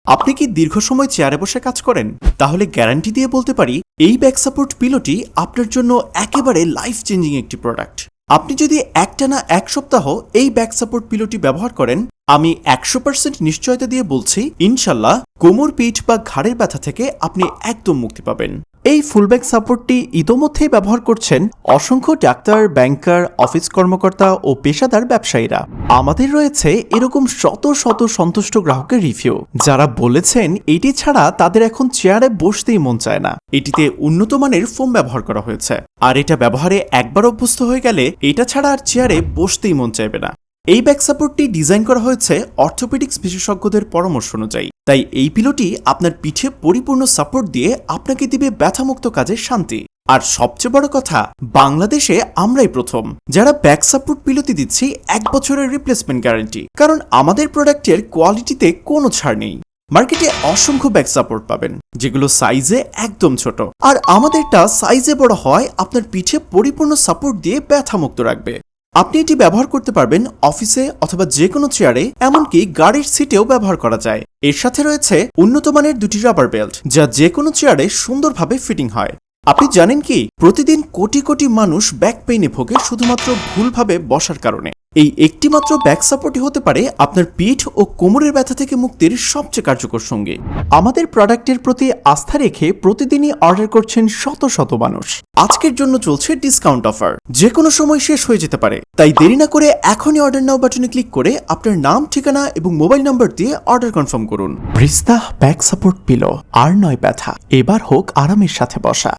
আপনি কি দীর্ঘ সময় চেয়ারে বসে কাজ করেন? তাহলে গ্যারান্টি দিয়ে বলতে পারি এই ব্যাক সাপোর্ট পিলোটি আপনার জন্য একেবারে লাইফ চেঞ্জিং একটি প্রোডাক্ট। আপনি যদি একটানা 1 সপ্তাহ এই ব্যাক সাপোর্ট পিলোটি ব্যবহার করেন, আমি 100% নিশ্চয়তা দিয়ে বলছি ইনশাল্লাহ কোমর, পিঠ বা ঘাড়ের ব্যথা থেকে আপনি একদম মুক্তি পাবেন। এই ফুল ব্যাক সাপোর্টটি ইতোমধ্যেই ব্যবহার করছেন অসংখ্য ডাক্তার, ব্যাংকার, অফিস কর্মকর্তা ও পেশাদার ব্যবসায়ীরা। আমাদের রয়েছে এরকম শত শত সন্তুষ্ট গ্রাহকের রিভিউ, যারা বলেছেন এটি ছাড়া তাদের এখন চেয়ারে বসতেই মন চায় না। এটিতে উন্নত মানের ফোম ব্যবহার করা হয়েছে, আর এটা ব্যবহারে একবার অভ্যস্ত হয়ে গেলে এটা ছাড়া আর চেয়ারে বসতেই মন চাইবে না। এই ব্যাক সাপোর্টটি ডিজাইন করা হয়েছে অর্থোপেডিক্স বিশেষজ্ঞদের পরামর্শ অনুযায়ী, তাই এই পিলোটি আপনার পিঠে পরিপূর্ণ সাপোর্ট দিয়ে আপনাকে দিবে ব্যথামুক্ত কাজের শান্তি। আর সবচেয়ে বড় কথা, বাংলাদেশে আমরাই প্রথম যারা ব্যাক সাপোর্ট পিলোটি দিচ্ছি 1 বছরের রিপ্লেসমেন্ট গ্যারান্টি, কারণ আমাদের প্রোডাক্টের কোয়ালিটিতে কোনো ছাড় নেই। মার্কেটে অসংখ্য ব্যাক সাপোর্ট পাবেন যেগুলো সাইজে একদম ছোট, আর আমাদেরটা সাইজে বড় হয় আপনার পিঠে পরিপূর্ণ সাপোর্ট দিয়ে ব্যথামুক্ত রাখবে। আপনি এটি ব্যবহার করতে পারবেন অফিসে অথবা যে কোনো চেয়ারে, এমনকি গাড়ির সিটেও ব্যবহার করা যায়। এর সাথে রয়েছে উন্নত মানের 2টি রাবার বেল্ট, যা যে কোনো চেয়ারে সুন্দরভাবে ফিটিং হয়। আপনি জানেন কি, প্রতিদিন কোটি কোটি মানুষ ব্যাক পেইনে ভোগে শুধুমাত্র ভুলভাবে বসার কারণে। এই একটিমাত্র ব্যাক সাপোর্টই হতে পারে আপনার পিঠ ও কোমরের ব্যথা থেকে মুক্তির সবচেয়ে কার্যকর সঙ্গী। আমাদের প্রোডাক্টের প্রতি আস্থা রেখে প্রতিদিনই অর্ডার করছেন শত শত মানুষ। আজকের জন্য চলছে ডিসকাউন্ট অফার, যে কোনো সময় শেষ হয়ে যেতে পারে। তাই দেরি না করে এখনই অর্ডার নাও বাটনে ক্লিক করে আপনার নাম, ঠিকানা এবং মোবাইল নাম্বার দিয়ে অর্ডার কনফার্ম করুন। রিস্তাহ ব্যাক সাপোর্ট পিলো, আর নয় ব্যথা, এবার হোক আরামের সাথে বসা।